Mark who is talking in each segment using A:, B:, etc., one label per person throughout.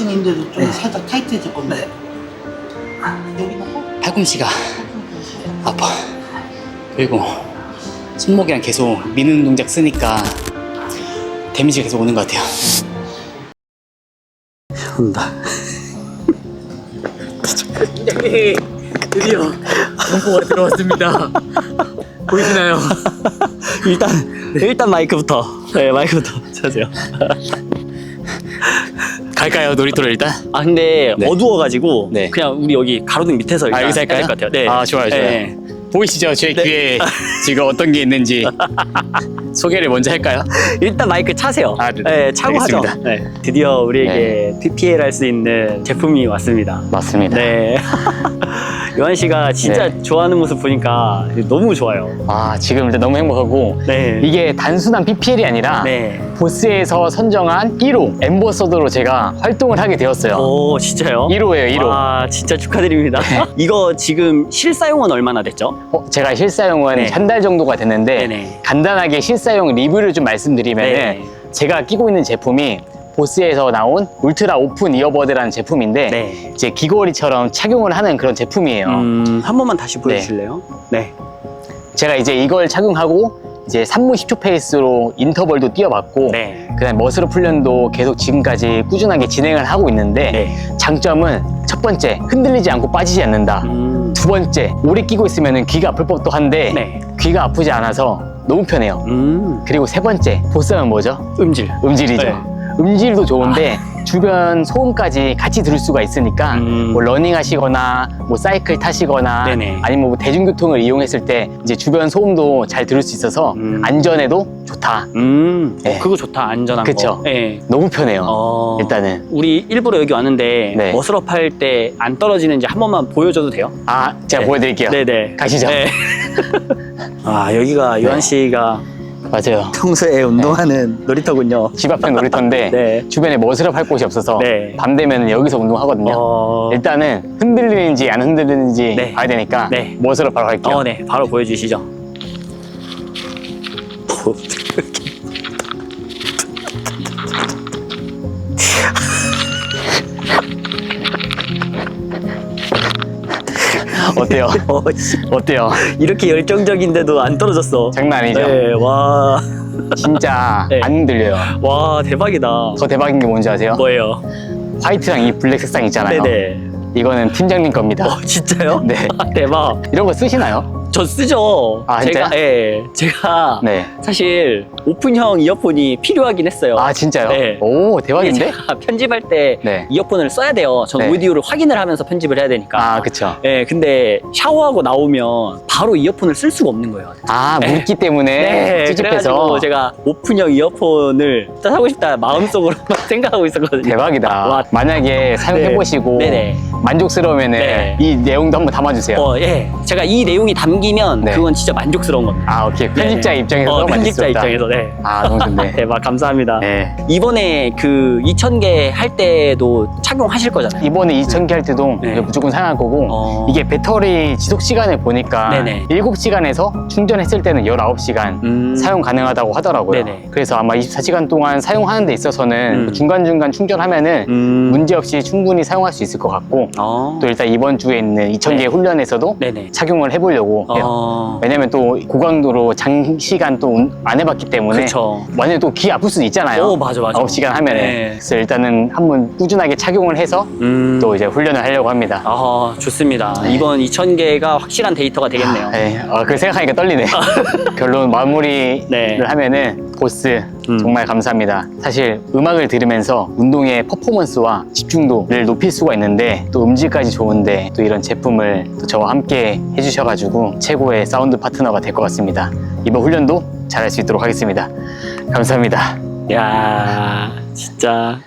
A: 님들도 좀 살짝 타이트해질 건데. 여기는
B: 팔꿈치가 아파. 그리고 손목이랑 계속 미는 동작 쓰니까 데미지가 계속 오는 것 같아요.
C: 온다.
B: 팀장님, 드디어 공포가 들어왔습니다. 보이시나요?
C: 일단 마이크부터. 네, 마이크부터 찾으세요.
B: 갈까요, 놀이터로 일단?
C: 아 근데
B: 네.
C: 어두워가지고
B: 네.
C: 그냥 우리 여기 가로등 밑에서 일단
B: 여기서
C: 해야 될
B: 할까요?
C: 것 같아요. 네.
B: 아, 좋아요, 좋아요.
C: 네.
B: 보이시죠? 제 귀에 지금 어떤 게 있는지 소개를 먼저 할까요?
C: 일단 마이크 차세요.
B: 아, 네.
C: 네, 차고 하죠.
B: 알겠습니다.
C: 네. 드디어 우리에게 PPL 할 수 있는 제품이 왔습니다.
B: 맞습니다.
C: 네. 요한 씨가 진짜 좋아하는 모습 보니까 너무 좋아요.
B: 아, 지금 일단 너무 행복하고
C: 네.
B: 이게 단순한 PPL이 아니라
C: 네.
B: 보스에서 선정한 1호 엠버서더로 제가 활동을 하게 되었어요.
C: 오, 진짜요?
B: 1호예요, 1호.
C: 와, 진짜 축하드립니다. 이거 지금 실사용은 얼마나 됐죠?
B: 제가 실사용은
C: 네.
B: 한 달 정도가 됐는데
C: 네네.
B: 간단하게 실사용 리뷰를 좀 말씀드리면
C: 네.
B: 제가 끼고 있는 제품이 보스에서 나온 울트라 오픈 이어버드라는 제품인데
C: 네.
B: 이제 귀걸이처럼 착용을 하는 그런 제품이에요.
C: 한 번만 다시 보여주실래요? 네.
B: 제가 이제 이걸 착용하고 이제 3분 10초 페이스로 인터벌도 뛰어봤고
C: 네.
B: 그다음 머슬업 훈련도 계속 지금까지 꾸준하게 진행을 하고 있는데
C: 네.
B: 장점은 첫 번째 흔들리지 않고 빠지지 않는다. 두 번째 오래 끼고 있으면 귀가 아플 법도 한데
C: 네.
B: 귀가 아프지 않아서 너무 편해요. 그리고 세 번째 보스하면 뭐죠?
C: 음질.
B: 음질이죠.
C: 네.
B: 음질도 좋은데 주변 소음까지 같이 들을 수가 있으니까 뭐 러닝 하시거나 뭐 사이클 타시거나
C: 네네.
B: 아니면 뭐 대중교통을 이용했을 때 이제 주변 소음도 잘 들을 수 있어서 안전에도 좋다. 네.
C: 그거 좋다. 안전한
B: 그쵸.
C: 거. 네.
B: 너무 편해요.
C: 어,
B: 일단은
C: 우리 일부러 여기 왔는데
B: 네.
C: 머슬업 할 때 안 떨어지는지 한 번만 보여줘도 돼요?
B: 아 제가
C: 네.
B: 보여드릴게요.
C: 네네.
B: 가시죠.
C: 네. 아, 여기가 요한 씨가
B: 맞아요.
C: 평소에 운동하는 놀이터군요.
B: 집 앞에 놀이터인데
C: 네.
B: 주변에 머슬업 할 곳이 없어서
C: 네.
B: 밤 되면 여기서 운동하거든요. 일단은 흔들리는지 안 흔들리는지
C: 네.
B: 봐야 되니까
C: 네.
B: 머슬업 바로 갈게요.
C: 네. 바로 보여주시죠.
B: 어때요? 어때요?
C: 이렇게 열정적인데도 안 떨어졌어.
B: 장난 아니죠?
C: 네, 와.
B: 진짜
C: 네.
B: 안 흔들려요.
C: 와, 대박이다.
B: 더 대박인 게 뭔지 아세요?
C: 뭐예요?
B: 화이트랑 이 블랙 색상 있잖아요.
C: 네네.
B: 이거는 팀장님 겁니다.
C: 진짜요?
B: 네.
C: 대박.
B: 이런 거 쓰시나요?
C: 저 쓰죠.
B: 아, 진짜요?
C: 제가
B: 네.
C: 사실 오픈형 이어폰이 필요하긴 했어요.
B: 아 진짜요?
C: 네.
B: 오 대박인데?
C: 제가 편집할 때
B: 네.
C: 이어폰을 써야 돼요. 저는
B: 네.
C: 오디오를 확인을 하면서 편집을 해야 되니까.
B: 아 그쵸.
C: 네, 근데 샤워하고 나오면 바로 이어폰을 쓸 수가 없는 거예요.
B: 아 물기 때문에
C: 네,
B: 찝찝해서.
C: 그래가지고 제가 오픈형 이어폰을 진짜 사고 싶다 마음속으로 생각하고 있었거든요.
B: 대박이다.
C: 와.
B: 만약에 사용해보시고
C: 네네.
B: 만족스러우면
C: 네.
B: 이 내용도 한번 담아주세요.
C: 예. 제가 이 내용이 담기면
B: 네.
C: 그건 진짜 만족스러운 겁니다.
B: 아 오케이. 편집자
C: 네네.
B: 입장에서
C: 편집자
B: 만족스럽다.
C: 입장에서, 네.
B: 아 너무 좋네.
C: 대박, 감사합니다.
B: 네.
C: 이번에 그 2000개 할 때도 착용하실 거잖아요.
B: 이번에 2000개 할 때도
C: 네.
B: 무조건 사용할 거고 이게 배터리 지속 시간을 보니까
C: 네네.
B: 7시간에서 충전했을 때는 19시간 사용 가능하다고 하더라고요.
C: 네네.
B: 그래서 아마 24시간 동안 사용하는 데 있어서는 중간중간 충전하면은 문제없이 충분히 사용할 수 있을 것 같고 또 일단 이번 주에 있는 2000개
C: 네.
B: 훈련에서도
C: 네네.
B: 착용을 해보려고 해요. 왜냐면 또 고강도로 장시간 또 안 해봤기 때문에
C: 그쵸.
B: 완전히 또 귀 아플 수도 있잖아요.
C: 맞아.
B: 9시간 하면은.
C: 네.
B: 그래서 일단은 한번 꾸준하게 착용을 해서 또 이제 훈련을 하려고 합니다.
C: 좋습니다.
B: 네.
C: 이번 2000개가 확실한 데이터가 되겠네요.
B: 네, 그 생각하니까 떨리네. 결론 마무리를
C: 네.
B: 하면은 보스 정말 감사합니다. 사실 음악을 들으면서 운동의 퍼포먼스와 집중도를 높일 수가 있는데 또 음질까지 좋은데 또 이런 제품을 또 저와 함께 해주셔가지고 최고의 사운드 파트너가 될 것 같습니다. 이번 훈련도 잘할 수 있도록 하겠습니다. 감사합니다.
C: 야, 진짜.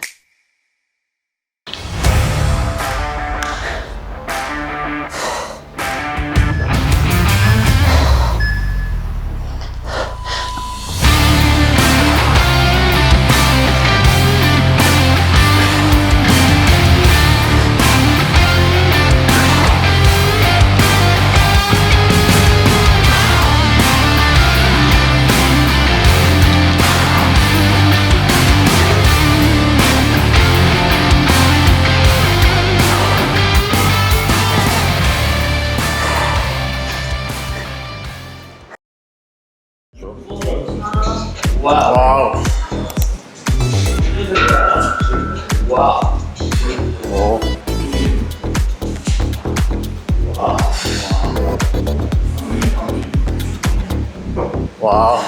B: 와.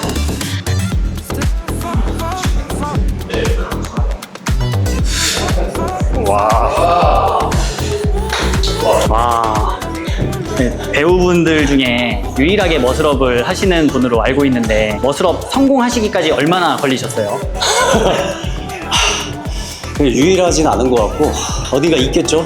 C: 와. 네, 배우분들 중에 유일하게 머슬업을 하시는 분으로 알고 있는데 머슬업 성공하시기까지 얼마나 걸리셨어요?
D: 유일하진 않은 것 같고 어디가 있겠죠?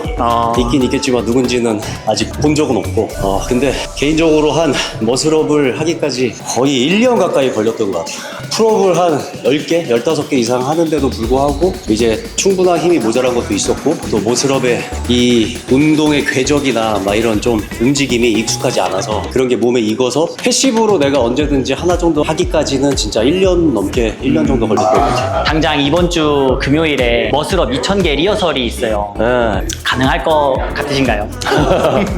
D: 있긴 있겠지만 누군지는 아직 본 적은 없고 근데 개인적으로 한 머슬업을 하기까지 거의 1년 가까이 걸렸던 것 같아요. 풀업을 한 10개, 15개 이상 하는데도 불구하고 이제 충분한 힘이 모자란 것도 있었고 또 머슬업의 이 운동의 궤적이나 막 이런 좀 움직임이 익숙하지 않아서 그런 게 몸에 익어서 패시브로 내가 언제든지 하나 정도 하기까지는 진짜 1년 넘게 1년 정도 걸렸던 것 같아요.
C: 당장 이번 주 금요일에 머슬업 2000개 리허설이 있어요.
D: 네.
C: 가능할 것 같으신가요?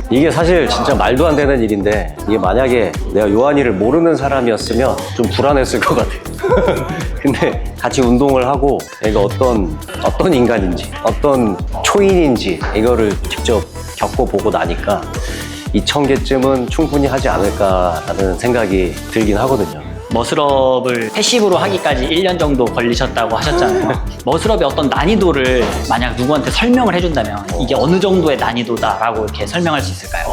D: 이게 사실 진짜 말도 안 되는 일인데 이게 만약에 내가 요한이를 모르는 사람이었으면 좀 불안했을 것 같아요. 근데 같이 운동을 하고 얘가 어떤 인간인지 어떤 초인인지 이거를 직접 겪어보고 나니까 2000개쯤은 충분히 하지 않을까라는 생각이 들긴 하거든요.
C: 머슬업을 패시브로 하기까지 1년 정도 걸리셨다고 하셨잖아요. 머슬업의 어떤 난이도를 만약 누구한테 설명을 해준다면 이게 어느 정도의 난이도다라고 이렇게 설명할 수 있을까요?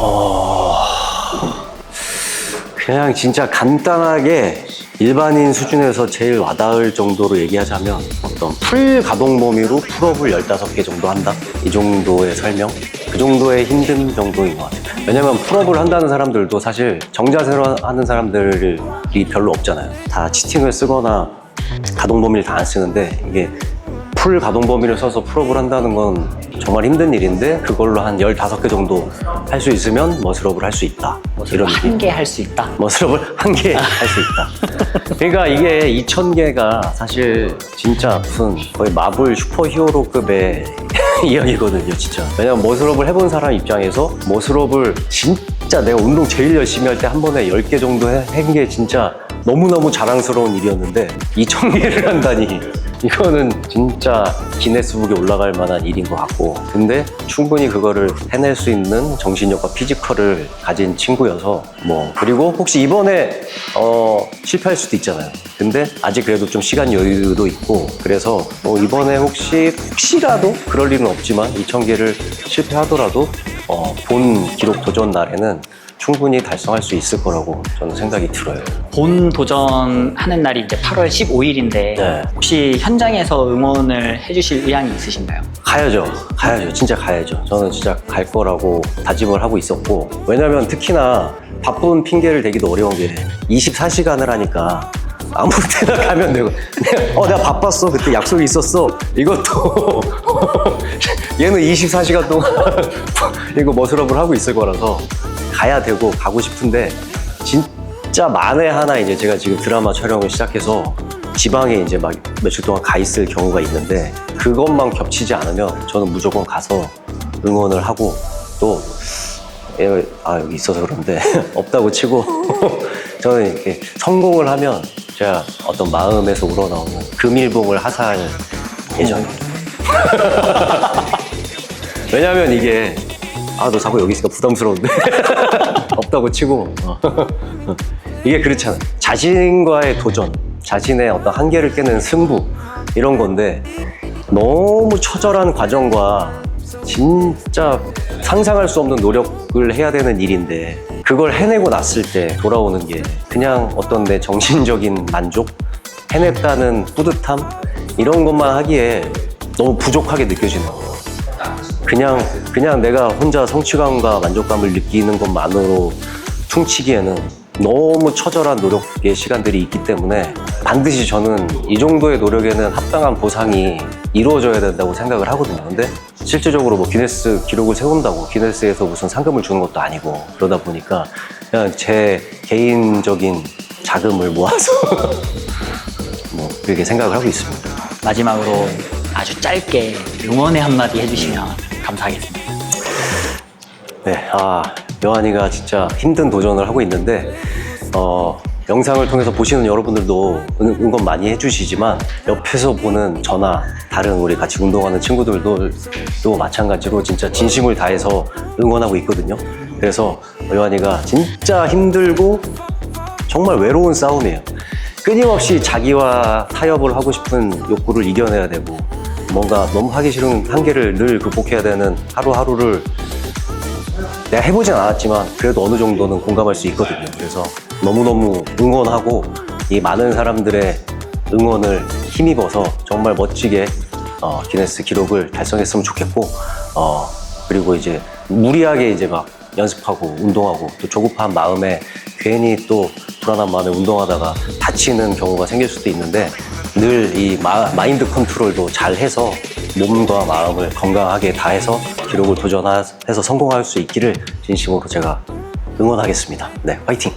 D: 그냥 진짜 간단하게 일반인 수준에서 제일 와닿을 정도로 얘기하자면 어떤 풀 가동 범위로 풀업을 15개 정도 한다? 이 정도의 설명? 그 정도의 힘든 정도인 것 같아요. 왜냐면 풀업을 한다는 사람들도 사실 정자세로 하는 사람들이 별로 없잖아요. 다 치팅을 쓰거나 가동 범위를 다 안 쓰는데 이게 풀 가동 범위를 써서 풀업을 한다는 건 정말 힘든 일인데 그걸로 한 15개 정도 할 수 있으면 머슬업을 할 수 있다.
C: 머슬업 한 개 할 수 있다?
D: 머슬업을 한 개 할 수 있다. 그러니까 이게 2000개가 사실 진짜 무슨 거의 마블 슈퍼히어로급의 이야기거든요, 진짜. 왜냐면 머슬업을 해본 사람 입장에서 머슬업을 진짜 내가 운동 제일 열심히 할 때 한 번에 10개 정도 한 게 진짜 너무너무 자랑스러운 일이었는데 2000개를 한다니 이거는 진짜 기네스북에 올라갈 만한 일인 것 같고 근데 충분히 그거를 해낼 수 있는 정신력과 피지컬을 가진 친구여서 그리고 혹시 이번에 실패할 수도 있잖아요. 근데 아직 그래도 좀 시간 여유도 있고 그래서 이번에 혹시라도 그럴 일은 없지만 2000개를 실패하더라도 본 기록 도전 날에는 충분히 달성할 수 있을 거라고 저는 생각이 들어요.
C: 본 도전하는 날이 이제 8월 15일인데
D: 네.
C: 혹시 현장에서 응원을 해주실 의향이 있으신가요?
D: 가야죠. 진짜 가야죠. 저는 진짜 갈 거라고 다짐을 하고 있었고 왜냐면 특히나 바쁜 핑계를 대기도 어려운 게 24시간을 하니까 아무 때나 가면 되고 내가 바빴어 그때 약속이 있었어 이것도 얘는 24시간 동안 이거 머슬업을 하고 있을 거라서 가야 되고 가고 싶은데 진짜 만에 하나 이제 제가 지금 드라마 촬영을 시작해서 지방에 이제 막 며칠 동안 가 있을 경우가 있는데 그것만 겹치지 않으면 저는 무조건 가서 응원을 하고 또 여기 있어서 그런데 없다고 치고 저는 이렇게 성공을 하면 제가 어떤 마음에서 우러나오는 금일봉을 하사할 예정입니다. 왜냐면 이게 너 자꾸 여기 있으니까 부담스러운데 없다고 치고 이게 그렇잖아. 자신과의 도전, 자신의 어떤 한계를 깨는 승부 이런 건데 너무 처절한 과정과 진짜 상상할 수 없는 노력을 해야 되는 일인데 그걸 해내고 났을 때 돌아오는 게 그냥 어떤 내 정신적인 만족, 해냈다는 뿌듯함 이런 것만 하기에 너무 부족하게 느껴지는 거예요. 그냥 내가 혼자 성취감과 만족감을 느끼는 것만으로 퉁치기에는 너무 처절한 노력의 시간들이 있기 때문에 반드시 저는 이 정도의 노력에는 합당한 보상이 이루어져야 된다고 생각을 하거든요. 근데 실질적으로 기네스 기록을 세운다고 기네스에서 무슨 상금을 주는 것도 아니고 그러다 보니까 그냥 제 개인적인 자금을 모아서 그렇게 생각을 하고 있습니다.
C: 마지막으로 아주 짧게 응원의 한마디 해주시면 감사하겠습니다.
D: 네, 요한이가 진짜 힘든 도전을 하고 있는데 영상을 통해서 보시는 여러분들도 응원 많이 해주시지만 옆에서 보는 저나 다른 우리 같이 운동하는 친구들도 또 마찬가지로 진짜 진심을 다해서 응원하고 있거든요. 그래서 요한이가 진짜 힘들고 정말 외로운 싸움이에요. 끊임없이 자기와 타협을 하고 싶은 욕구를 이겨내야 되고 뭔가 너무 하기 싫은 한계를 늘 극복해야 되는 하루하루를 내가 해보진 않았지만 그래도 어느 정도는 공감할 수 있거든요. 그래서 너무너무 응원하고 이 많은 사람들의 응원을 힘입어서 정말 멋지게 기네스 기록을 달성했으면 좋겠고 그리고 이제 무리하게 이제 막 연습하고 운동하고 또 조급한 마음에 괜히 또 불안한 마음에 운동하다가 다치는 경우가 생길 수도 있는데 늘 이 마인드 컨트롤도 잘 해서 몸과 마음을 건강하게 다해서 기록을 도전해서 성공할 수 있기를 진심으로 제가 응원하겠습니다. 네, 화이팅!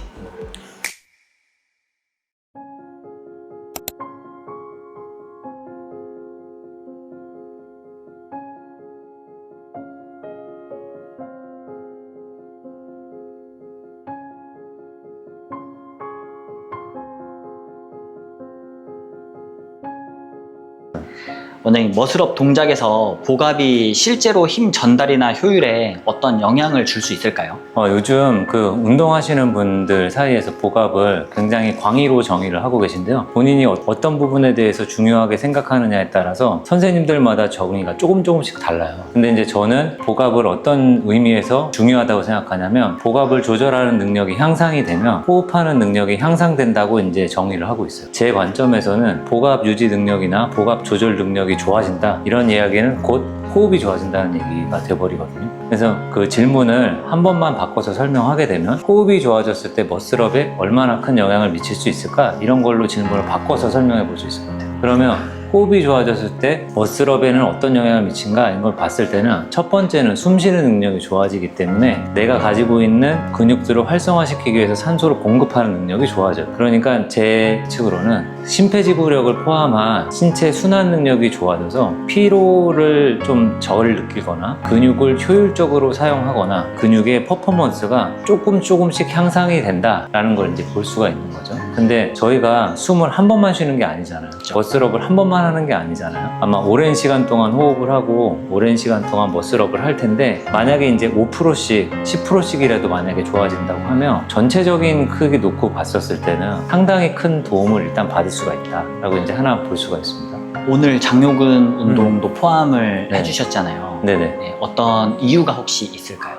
C: 원장님, 머슬업 동작에서 복압이 실제로 힘 전달이나 효율에 어떤 영향을 줄 수 있을까요?
E: 요즘 그 운동하시는 분들 사이에서 복압을 굉장히 광의로 정의를 하고 계신데요. 본인이 어떤 부분에 대해서 중요하게 생각하느냐에 따라서 선생님들마다 정의가 조금씩 달라요. 근데 이제 저는 복압을 어떤 의미에서 중요하다고 생각하냐면 복압을 조절하는 능력이 향상이 되면 호흡하는 능력이 향상된다고 이제 정의를 하고 있어요. 제 관점에서는 복압 유지 능력이나 복압 조절 능력이 좋아진다, 이런 이야기는 곧 호흡이 좋아진다는 얘기가 돼버리거든요. 그래서 그 질문을 한 번만 바꿔서 설명하게 되면 호흡이 좋아졌을 때 머슬업에 얼마나 큰 영향을 미칠 수 있을까, 이런 걸로 질문을 바꿔서 설명해 볼 수 있을 것 같아요. 그러면 호흡이 좋아졌을 때 머슬업에는 어떤 영향을 미친가, 이런 걸 봤을 때는 첫 번째는 숨 쉬는 능력이 좋아지기 때문에 내가 가지고 있는 근육들을 활성화시키기 위해서 산소를 공급하는 능력이 좋아져요. 그러니까 제 측으로는 심폐지구력을 포함한 신체 순환 능력이 좋아져서 피로를 좀 덜 느끼거나 근육을 효율적으로 사용하거나 근육의 퍼포먼스가 조금씩 향상이 된다라는 걸 이제 볼 수가 있는 거죠. 근데 저희가 숨을 한 번만 쉬는 게 아니잖아요. 머슬업을 한 번만 하는 게 아니잖아요. 아마 오랜 시간 동안 호흡을 하고 오랜 시간 동안 머슬업을 할 텐데, 만약에 이제 5%씩 10%씩이라도 만약에 좋아진다고 하면 전체적인 크기 놓고 봤었을 때는 상당히 큰 도움을 일단 받을 수가 있다라고 이제 하나 볼 수가 있습니다.
C: 오늘 장요근 운동도 포함을
E: 네.
C: 해주셨잖아요.
E: 네네.
C: 네, 어떤 이유가 혹시 있을까요?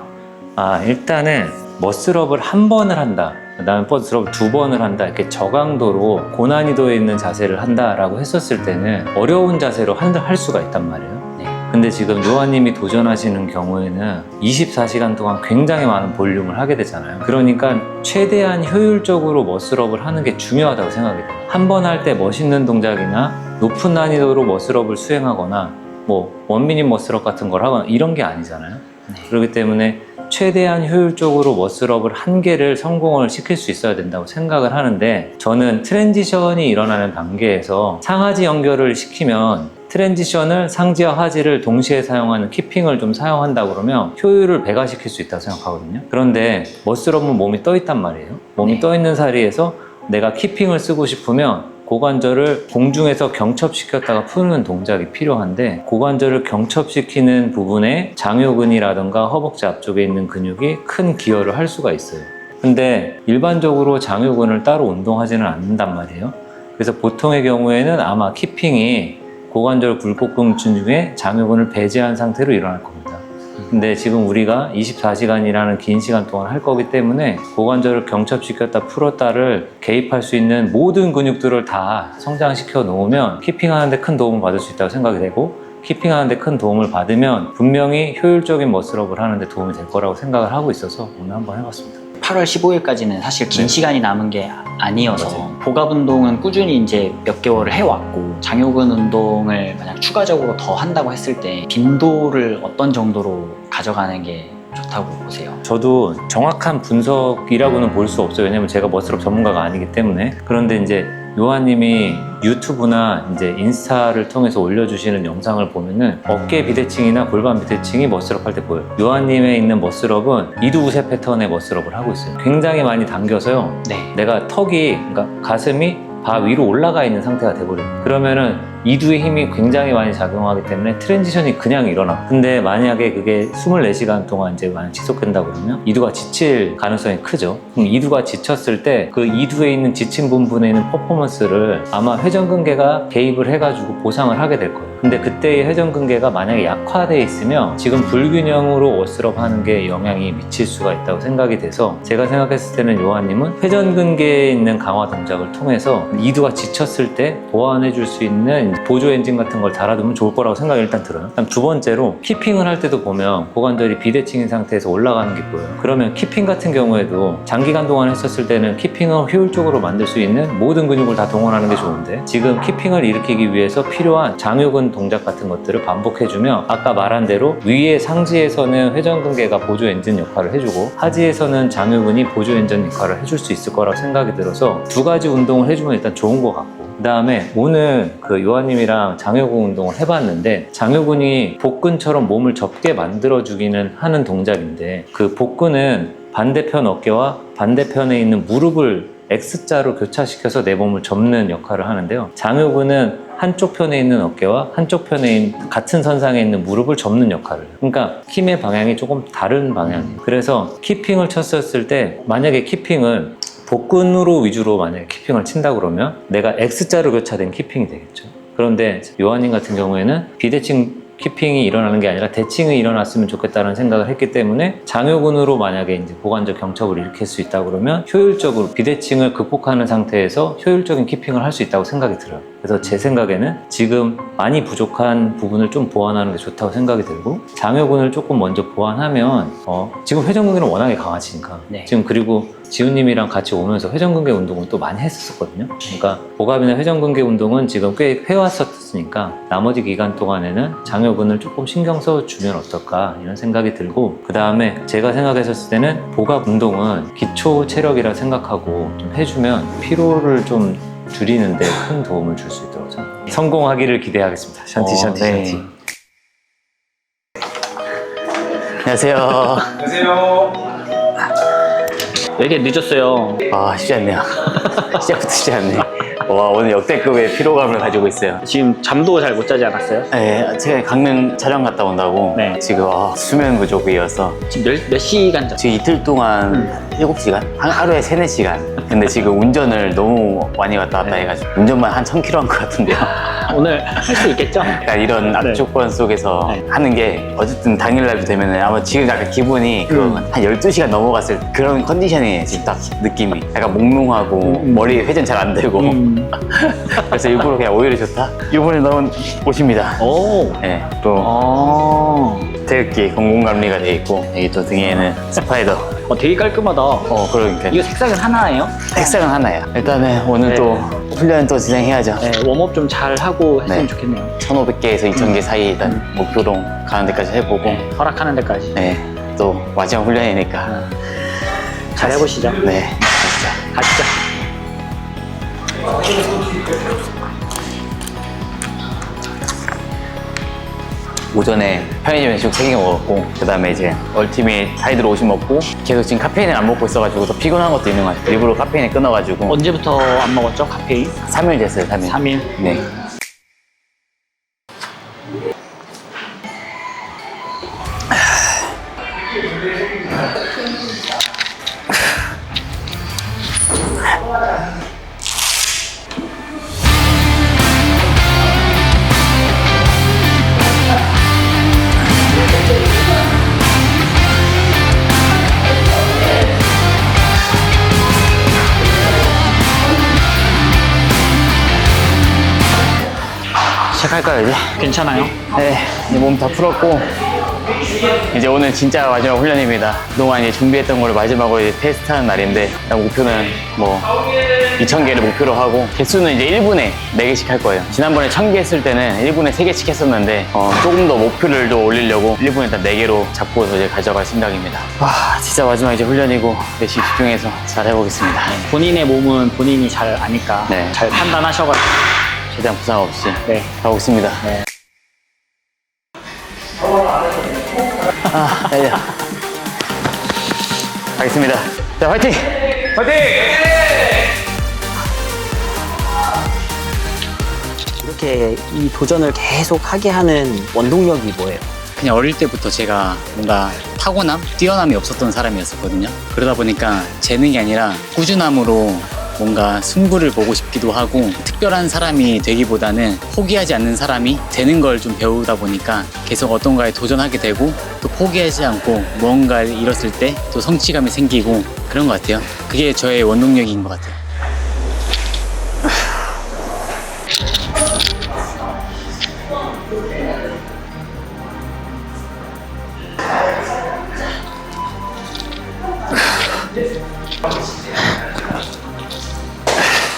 E: 일단은 머슬업을 한 번을 한다, 그 다음에 머슬업을 두 번을 한다, 이렇게 저강도로 고난이도에 있는 자세를 한다라고 했었을 때는 어려운 자세로 할 수가 있단 말이에요.
C: 네.
E: 근데 지금 요한님이 도전하시는 경우에는 24시간 동안 굉장히 많은 볼륨을 하게 되잖아요. 그러니까 최대한 효율적으로 머슬업을 하는 게 중요하다고 생각이 돼요. 한 번 할 때 멋있는 동작이나 높은 난이도로 머슬업을 수행하거나 뭐 원미닛 머슬업 같은 걸 하거나 이런 게 아니잖아요.
C: 네.
E: 그렇기 때문에 최대한 효율적으로 머슬업을 한 개를 성공을 시킬 수 있어야 된다고 생각을 하는데, 저는 트랜지션이 일어나는 단계에서 상하지 연결을 시키면 트랜지션을 상지와 하지를 동시에 사용하는 키핑을 좀 사용한다 그러면 효율을 배가시킬 수 있다고 생각하거든요. 그런데 머슬업은 몸이 떠 있단 말이에요. 몸이
C: 네.
E: 떠 있는 자리에서 내가 키핑을 쓰고 싶으면 고관절을 공중에서 경첩시켰다가 푸는 동작이 필요한데, 고관절을 경첩시키는 부분에 장요근이라든가 허벅지 앞쪽에 있는 근육이 큰 기여를 할 수가 있어요. 근데 일반적으로 장요근을 따로 운동하지는 않는단 말이에요. 그래서 보통의 경우에는 아마 키핑이 고관절 굴곡근층 중에 장요근을 배제한 상태로 일어날 겁니다. 근데 지금 우리가 24시간이라는 긴 시간 동안 할 거기 때문에 고관절을 경첩시켰다 풀었다를 개입할 수 있는 모든 근육들을 다 성장시켜 놓으면 키핑하는데 큰 도움을 받을 수 있다고 생각이 되고, 키핑하는데 큰 도움을 받으면 분명히 효율적인 머슬업을 하는데 도움이 될 거라고 생각을 하고 있어서 오늘 한번 해봤습니다.
C: 8월 15일까지는 사실 긴
E: 네.
C: 시간이 남은 게 아니어서
E: 맞아요.
C: 복압 운동은 꾸준히 이제 몇 개월을 해왔고, 장요근 운동을 만약 추가적으로 더 한다고 했을 때 빈도를 어떤 정도로 가져가는 게 좋다고 보세요?
E: 저도 정확한 분석이라고는 볼 수 없어요. 왜냐면 제가 머슬업 전문가가 아니기 때문에. 그런데 이제 요한님이 유튜브나 이제 인스타를 통해서 올려주시는 영상을 보면은 어깨 비대칭이나 골반 비대칭이 머슬업 할 때 보여요. 요한님의 있는 머슬업은 이두구세 패턴의 머슬업을 하고 있어요. 굉장히 많이 당겨서요.
C: 네.
E: 내가 턱이, 그러니까 가슴이 바 위로 올라가 있는 상태가 돼버려요. 그러면은 이두의 힘이 굉장히 많이 작용하기 때문에 트랜지션이 그냥 일어나. 근데 만약에 그게 24시간 동안 이제 만약 지속된다 그러면 이두가 지칠 가능성이 크죠. 그럼 이두가 지쳤을 때 그 이두에 있는 지친 부분에 있는 퍼포먼스를 아마 회전근개가 개입을 해가지고 보상을 하게 될 거예요. 근데 그때의 회전근개가 만약에 약화되어 있으면 지금 불균형으로 워스럽 하는 게 영향이 미칠 수가 있다고 생각이 돼서 제가 생각했을 때는 요한님은 회전근개에 있는 강화 동작을 통해서 이두가 지쳤을 때 보완해 줄 수 있는 보조 엔진 같은 걸 달아두면 좋을 거라고 생각이 일단 들어요. 그다음 두 번째로 키핑을 할 때도 보면 고관절이 비대칭인 상태에서 올라가는 게 보여요. 그러면 키핑 같은 경우에도 장기간 동안 했었을 때는 키핑을 효율적으로 만들 수 있는 모든 근육을 다 동원하는 게 좋은데 지금 키핑을 일으키기 위해서 필요한 장요근 동작 같은 것들을 반복해주면 아까 말한 대로 위에 상지에서는 회전근개가 보조 엔진 역할을 해주고 하지에서는 장요근이 보조 엔진 역할을 해줄 수 있을 거라고 생각이 들어서 두 가지 운동을 해주면 일단 좋은 것 같고 그 다음에 오늘 그 요한님이랑 장요근 운동을 해봤는데 장요근이 복근처럼 몸을 접게 만들어주기는 하는 동작인데 그 복근은 반대편 어깨와 반대편에 있는 무릎을 X자로 교차시켜서 내 몸을 접는 역할을 하는데요. 장요근은 한쪽 편에 있는 어깨와 한쪽 편에 있는 같은 선상에 있는 무릎을 접는 역할을 해요. 그러니까 힘의 방향이 조금 다른 방향이에요. 그래서 키핑을 쳤었을 때 만약에 키핑을 복근으로 위주로 만약에 키핑을 친다 그러면 내가 X자로 교차된 키핑이 되겠죠. 그런데 요한님 같은 경우에는 비대칭 키핑이 일어나는 게 아니라 대칭이 일어났으면 좋겠다는 생각을 했기 때문에 장요근으로 만약에 이제 고관절 경첩을 일으킬 수 있다 그러면 효율적으로 비대칭을 극복하는 상태에서 효율적인 키핑을 할 수 있다고 생각이 들어요. 그래서 제 생각에는 지금 많이 부족한 부분을 좀 보완하는 게 좋다고 생각이 들고 장요근을 조금 먼저 보완하면 지금 회전근개는 워낙에 강하시니까
C: 네.
E: 지금 그리고 지훈님이랑 같이 오면서 회전근개 운동을 또 많이 했었거든요. 그러니까 복압이나 회전근개 운동은 지금 꽤 해왔었으니까 나머지 기간 동안에는 장요근을 조금 신경 써주면 어떨까 이런 생각이 들고 그 다음에 제가 생각했었을 때는 복압 운동은 기초 체력이라 생각하고 좀 해주면 피로를 좀 줄이는 데 큰 도움을 줄 수 있도록 생각합니다. 성공하기를 기대하겠습니다. 샨티 샨티
B: 네.
E: 샨티.
B: 안녕하세요.
F: 안녕하세요.
C: 왜 이렇게 늦었어요?
B: 아, 쉽지 않네요. 시작부터 쉽지 않네. 와, 오늘 역대급의 피로감을 가지고 있어요.
C: 지금 잠도 잘 못 자지 않았어요?
B: 네, 제가 강릉 촬영 갔다 온다고
C: 네.
B: 지금 수면 부족이어서
C: 지금 몇 시간 잤어요?
B: 지금 이틀 동안 7시간? 하루에 3, 4시간. 근데 지금 운전을 너무 많이 왔다 갔다 해가지고 운전만 한 1000km 한 것 같은데요.
C: 오늘 할 수 있겠죠?
B: 그러니까 이런 악조건 속에서
C: 네.
B: 하는 게 어쨌든 당일날도 되면은 아마 지금 약간 기분이 한 12시간 넘어갔을 그런 컨디션이에요. 지금 딱 느낌이. 약간 몽롱하고 머리 회전 잘 안 되고. 그래서 일부러 그냥 오히려 좋다? 이번에 나온 옷입니다.
C: 오.
B: 네, 또 태극기 공공감리가 돼 있고 여기 또 등에는 스파이더.
C: 되게 깔끔하다.
B: 그러니까
C: 이거 색상은 하나예요?
B: 색상은 하나야. 일단은 오늘
C: 네.
B: 또 훈련 또 진행해야죠.
C: 네, 웜업 좀 잘 하고 했으면
B: 네.
C: 좋겠네요.
B: 1500개에서 2000개 사이 일단 목표로 가는 데까지 해보고
C: 네, 허락하는 데까지.
B: 네, 또 마지막 훈련이니까
C: 잘 해보시죠.
B: 네,
C: 가시죠.
B: 오전에 편의점 외식 3개 먹었고 그 다음에 이제 얼티밋 하이드로 50 먹고 계속 지금 카페인을 안 먹고 있어가지고 더 피곤한 것도 있는 것 같아요. 일부러 카페인을 끊어가지고
C: 언제부터 안 먹었죠? 카페인?
B: 3일 됐어요. 3일.
C: 3일.
B: 네. 시작할까요 이제?
C: 괜찮아요?
B: 네, 몸 다 풀었고 이제 오늘 진짜 마지막 훈련입니다. 그동안 이제 준비했던 거를 마지막으로 이제 테스트하는 날인데 일단 목표는 뭐 2000개를 목표로 하고 개수는 이제 1분에 4개씩 할 거예요. 지난번에 1000개 했을 때는 1분에 3개씩 했었는데 조금 더 목표를 좀 올리려고 1분에 일단 4개로 잡고서 이제 가져갈 생각입니다. 와, 진짜 마지막 이제 훈련이고 열심히 집중해서 잘 해보겠습니다.
C: 본인의 몸은 본인이 잘 아니까
B: 네.
C: 잘 판단하셔가지고.
B: 최대한 부상 없이
C: 네.
B: 가보겠습니다.
C: 네.
B: 달려. 가겠습니다. 자, 화이팅!
F: 파이팅!
C: 이렇게 이 도전을 계속 하게 하는 원동력이 뭐예요?
B: 그냥 어릴 때부터 제가 뭔가 타고남, 뛰어남이 없었던 사람이었었거든요. 그러다 보니까 재능이 아니라 꾸준함으로 뭔가 승부를 보고 싶기도 하고, 특별한 사람이 되기보다는 포기하지 않는 사람이 되는 걸 좀 배우다 보니까 계속 어떤 거에 도전하게 되고, 또 포기하지 않고 무언가를 이뤘을 때 또 성취감이 생기고 그런 것 같아요. 그게 저의 원동력인 것 같아요.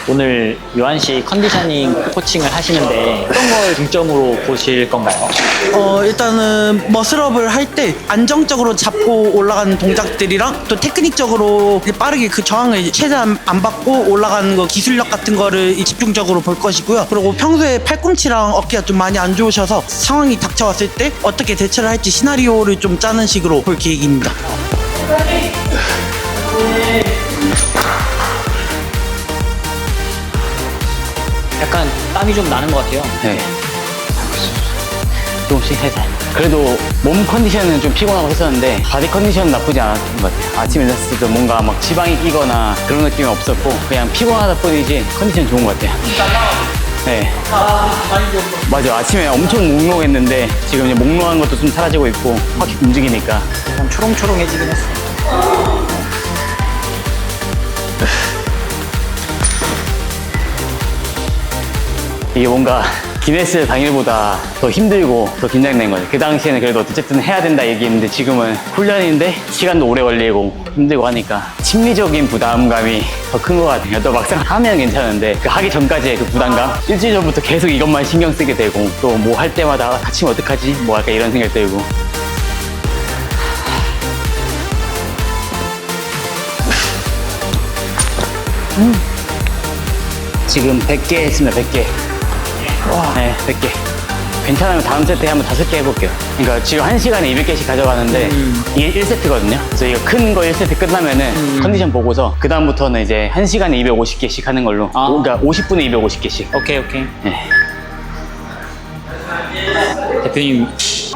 C: 오늘 요한 씨 컨디셔닝 코칭을 하시는데 어떤 걸 중점으로 보실 건가요?
A: 일단은 머슬업을 할 때 안정적으로 잡고 올라가는 동작들이랑 또 테크닉적으로 빠르게 그 저항을 최대한 안 받고 올라가는 거, 기술력 같은 거를 집중적으로 볼 것이고요. 그리고 평소에 팔꿈치랑 어깨가 좀 많이 안 좋으셔서 상황이 닥쳐왔을 때 어떻게 대처를 할지 시나리오를 좀 짜는 식으로 볼 계획입니다.
C: 약간 땀이 좀 나는 것 같아요.
B: 네. 조금씩 살살. 그래도 몸 컨디션은 좀 피곤하고 했었는데 바디 컨디션은 나쁘지 않았던 것 같아요. 아침에 일어났을 때도 뭔가 막 지방이 끼거나 그런 느낌이 없었고 그냥 피곤하다 뿐이지 컨디션 좋은 것 같아요. 네. 맞아. 아침에 엄청 몽롱했는데 지금 이제 몽롱한 것도 좀 사라지고 있고 확 움직이니까.
C: 약간 초롱초롱해지긴 했어요.
B: 이게 뭔가 기네스 당일보다 더 힘들고 더 긴장된 거죠. 그 당시에는 그래도 어쨌든 해야 된다 얘기했는데 지금은 훈련인데 시간도 오래 걸리고 힘들고 하니까 심리적인 부담감이 더 큰 것 같아요. 또 막상 하면 괜찮은데 그 하기 전까지의 그 부담감, 일주일 전부터 계속 이것만 신경 쓰게 되고 또 뭐 할 때마다 다치면 어떡하지? 뭐 할까 이런 생각 들고. 지금 100개 했습니다. 100개. 네, 100개. 괜찮으면 다음 세트에 한번 5개 해볼게요. 그러니까 지금 1시간에 200개씩 가져가는데 이게 1세트거든요. 그래서 이거 큰 거 1세트 끝나면은 컨디션 보고서 그 다음부터는 이제 1시간에 250개씩 하는 걸로. 그러니까 50분에 250개씩.
C: 오케이.
B: 네.
C: 대표님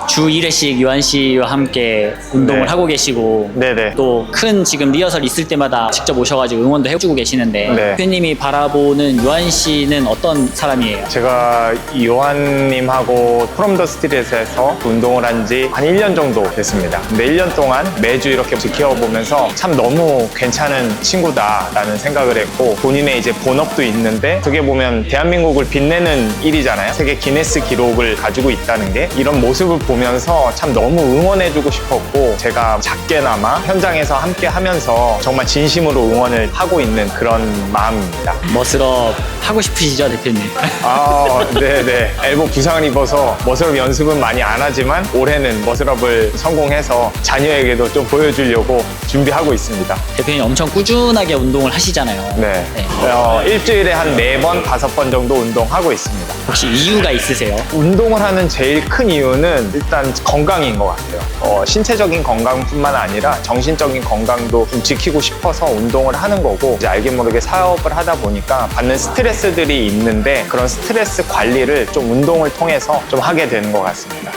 C: 주 1회씩 요한 씨와 함께 운동을
B: 네.
C: 하고 계시고
B: 네네.
C: 또 큰 지금 리허설 있을 때마다 직접 오셔가지고 응원도 해주고 계시는데
F: 네.
C: 대표님이 바라보는 요한 씨는 어떤 사람이에요?
F: 제가 요한님하고 프롬 더 스트릿에서 운동을 한 지 한 1년 정도 됐습니다. 근데 1년 동안 매주 이렇게 지켜보면서 참 너무 괜찮은 친구다라는 생각을 했고, 본인의 이제 본업도 있는데 어떻게 보면 대한민국을 빛내는 일이잖아요. 세계 기네스 기록을 가지고 있다는 게, 이런 모습을 보면서 참 너무 응원해주고 싶었고, 제가 작게나마 현장에서 함께 하면서 정말 진심으로 응원을 하고 있는 그런 마음입니다.
C: 머슬업 하고 싶으시죠, 대표님?
F: 아, 네네. 엘보 부상을 입어서 머슬업 연습은 많이 안 하지만 올해는 머슬업을 성공해서 자녀에게도 좀 보여주려고 준비하고 있습니다.
C: 대표님 엄청 꾸준하게 운동을 하시잖아요.
F: 네.
C: 네.
F: 일주일에 한 4번, 5번 정도 운동하고 있습니다.
C: 혹시 이유가 있으세요?
F: 운동을 하는 제일 큰 이유는 일단 건강인 것 같아요. 신체적인 건강뿐만 아니라 정신적인 건강도 좀 지키고 싶어서 운동을 하는 거고, 이제 알게 모르게 사업을 하다 보니까 받는 스트레스들이 있는데 그런 스트레스 관리를 좀 운동을 통해서 좀 하게 되는 것 같습니다.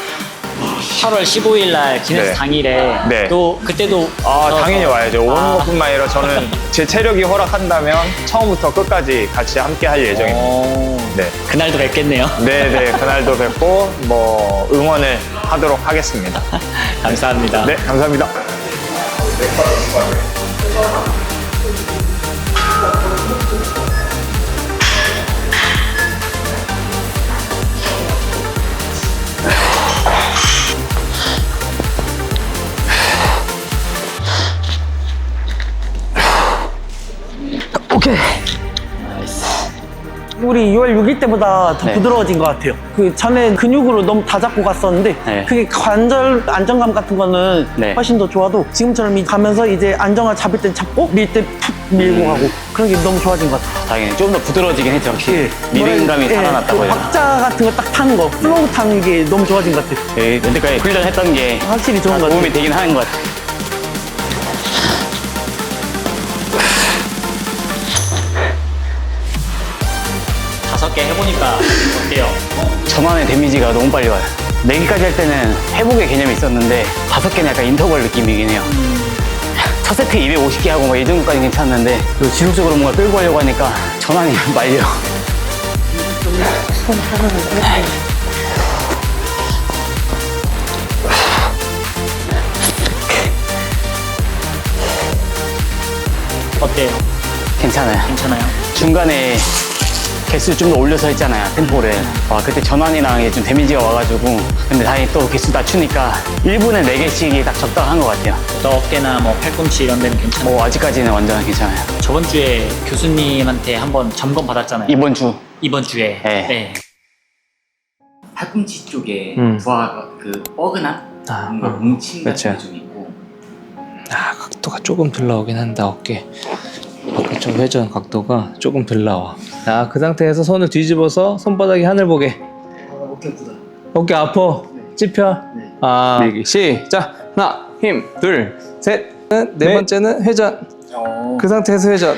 C: 8월 15일 날 기네스
F: 네.
C: 당일에
F: 네.
C: 또 그때도
F: 당연히 와야죠. 오는
C: 아.
F: 것뿐만 아니라 저는 제 체력이 허락한다면 처음부터 끝까지 같이 함께 할 예정입니다. 네.
C: 그날도 뵙겠네요.
F: 네네. 그날도 뵙고 뭐 응원을 하도록 하겠습니다.
C: 감사합니다.
F: 네, 감사합니다.
A: 오케이. 우리 6월 6일 때보다 더
B: 네.
A: 부드러워진 것 같아요. 그 전에 근육으로 너무 다 잡고 갔었는데
B: 네.
A: 그게 관절 안정감 같은 거는
B: 네.
A: 훨씬 더 좋아도 지금처럼 가면서 이제 안정을 잡을 땐 잡고 밀 때 푹 밀고 가고 그런 게 너무 좋아진 것 같아요.
B: 당연히 좀 더 부드러워지긴 했죠. 확실히.
A: 예.
B: 리듬감이
A: 뭐라-
B: 살아났다고
A: 그
B: 해야 되나?
A: 박자 같은 거 딱 타는 거, 플로우 타는 게 너무 좋아진 것 같아요.
B: 예, 여태까지 훈련했던 게
A: 확실히 좋은 것
B: 도움이
A: 같아요.
B: 되긴 하는 것 같아요.
C: 어깨 해보니까 어때요?
B: 전환의 데미지가 너무 빨리 와요. 4개까지 할 때는 회복의 개념이 있었는데 5개는 약간 인터벌 느낌이긴 해요. 첫 세트 250개 하고 막 이 정도까지 괜찮았는데 또 지속적으로 뭔가 끌고 가려고 하니까 전환이 말려.
C: 어때요?
B: 괜찮아요.
C: 괜찮아요?
B: 중간에 개수 좀 더 올려서 했잖아요, 템포를. 와, 그때 전환이랑 이게 좀 데미지가 와가지고. 근데 다행히 또 개수 낮추니까 1분에 4개씩이 딱 적당한 것 같아요.
C: 어깨나 뭐 팔꿈치 이런 데는 괜찮아요?
B: 뭐 아직까지는 완전 괜찮아요.
C: 저번 주에 교수님한테 한번 점검 받았잖아요.
B: 이번 주
C: 이번 주에.
B: 네.
G: 팔꿈치 쪽에
F: 음.
G: 부하가 그 뻐근함? 뭔가 뭉침 같은 게 좀 있고
H: 각도가 조금 덜 나오긴 한다. 어깨 쪽 회전 각도가 조금 덜 나와. 자, 그 상태에서 손을 뒤집어서 손바닥이 하늘 보게.
G: 어깨 아프다.
H: 어깨 아파. 찝혀. 아, 시작. 하나, 힘, 둘, 셋. 네 번째는 회전. 그 상태에서 회전.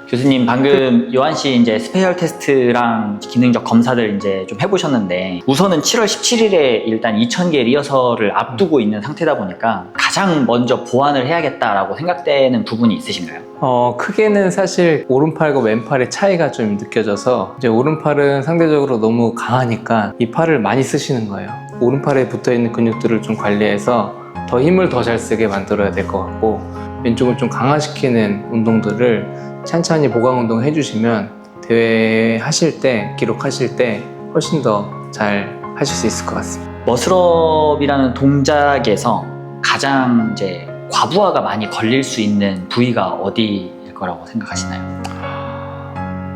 C: 교수님 방금 요한 씨 이제 스페셜 테스트랑 기능적 검사들 이제 좀 해보셨는데 우선은 7월 17일에 일단 2,000개 리허설을 앞두고 있는 상태다 보니까 가장 먼저 보완을 해야겠다라고 생각되는 부분이 있으신가요?
H: 크게는 사실 오른팔과 왼팔의 차이가 좀 느껴져서 이제 오른팔은 상대적으로 너무 강하니까 이 팔을 많이 쓰시는 거예요. 오른팔에 붙어있는 근육들을 좀 관리해서 더 힘을 더 잘 쓰게 만들어야 될 것 같고 왼쪽은 좀 강화시키는 운동들을 천천히 보강 운동 해주시면 대회 하실 때, 기록하실 때 훨씬 더 잘 하실 수 있을 것 같습니다.
C: 머슬업이라는 동작에서 가장 이제 과부하가 많이 걸릴 수 있는 부위가 어디일 거라고 생각하시나요?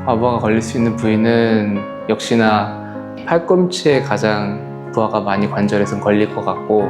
H: 과부하가 걸릴 수 있는 부위는 역시나 팔꿈치에 가장 부하가 많이 관절에선 걸릴 것 같고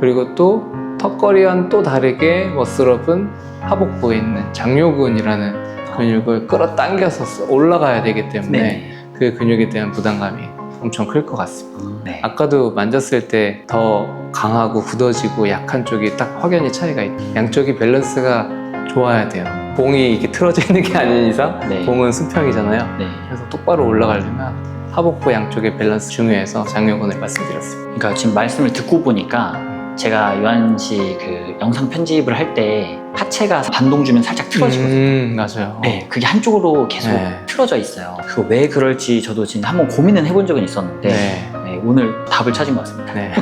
H: 그리고 또 턱걸이와는 또 다르게 머슬업은 하복부에 있는 장요근이라는 근육을 끌어당겨서 올라가야 되기 때문에
C: 네.
H: 그 근육에 대한 부담감이 엄청 클 것 같습니다.
C: 네.
H: 아까도 만졌을 때 더 강하고 굳어지고 약한 쪽이 딱 확연히 차이가 있고 양쪽이 밸런스가 좋아야 돼요. 봉이 이렇게 틀어져 있는 게 아닌 이상
C: 네.
H: 봉은 수평이잖아요.
C: 네.
H: 그래서 똑바로 올라가려면 하복부 양쪽의 밸런스 중요해서 장요근을 말씀드렸습니다.
C: 그러니까 지금 말씀을 듣고 보니까 제가 요한 씨 그 영상 편집을 할 때 하체가 반동 주면 살짝 틀어지거든요.
H: 맞아요.
C: 네, 그게 한쪽으로 계속
H: 네.
C: 틀어져 있어요. 그거 왜 그럴지 저도 진짜 한번 고민은 해본 적은 있었는데
H: 네.
C: 네, 오늘 답을 찾은 것 같습니다.
H: 네.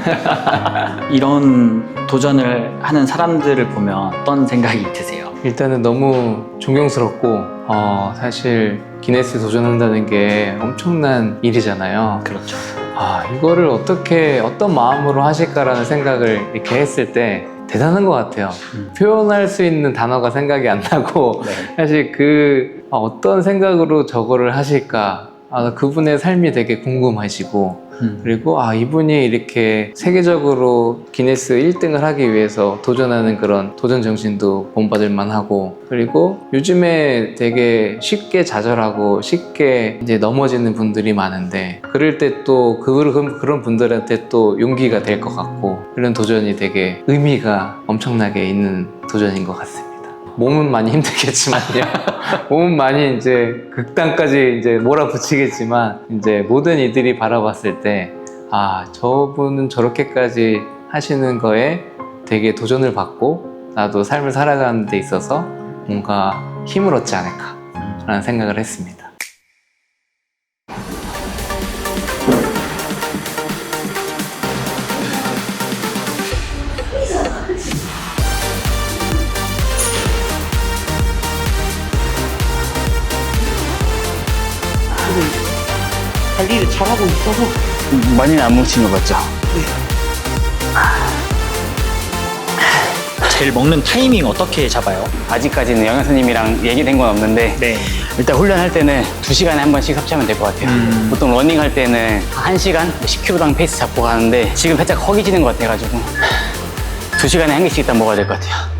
C: 이런 도전을 하는 사람들을 보면 어떤 생각이 드세요?
H: 일단은 너무 존경스럽고 사실 기네스 도전한다는 게 엄청난 일이잖아요.
C: 그렇죠.
H: 이거를 어떻게 어떤 마음으로 하실까라는 생각을 이렇게 했을 때 대단한 것 같아요. 표현할 수 있는 단어가 생각이 안 나고
C: 네.
H: 사실 어떤 생각으로 저거를 하실까 그분의 삶이 되게 궁금하시고 그리고 이분이 이렇게 세계적으로 기네스 1등을 하기 위해서 도전하는 그런 도전 정신도 본받을 만하고 그리고 요즘에 되게 쉽게 좌절하고 쉽게 이제 넘어지는 분들이 많은데 그럴 때 또 그런 분들한테 또 용기가 될 것 같고 이런 도전이 되게 의미가 엄청나게 있는 도전인 것 같습니다. 몸은 많이 힘들겠지만요. 몸은 많이 이제 극단까지 이제 몰아붙이겠지만 이제 모든 이들이 바라봤을 때 저분은 저렇게까지 하시는 거에 되게 도전을 받고 나도 삶을 살아가는 데 있어서 뭔가 힘을 얻지 않을까라는 생각을 했습니다.
A: 관리를 잘하고 있어서
B: 많이는 안 뭉친 것 같죠?
C: 제일 먹는 타이밍 어떻게 잡아요?
B: 아직까지는 영양 선생님이랑 얘기된 건 없는데
C: 네.
B: 일단 훈련할 때는 2시간에 한 번씩 섭취하면 될 것 같아요. 보통 러닝 할 때는 1시간 10km당 페이스 잡고 가는데 지금 살짝 허기지는 것 같아가지고 2시간에 한 개씩 일단 먹어야 될 것 같아요.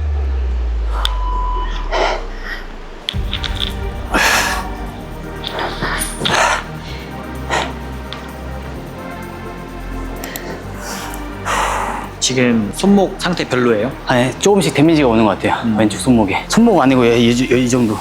C: 지금 손목 상태 별로예요?
B: 조금씩 데미지가 오는 것 같아요. 왼쪽 손목에. 손목 아니고 이 정도에.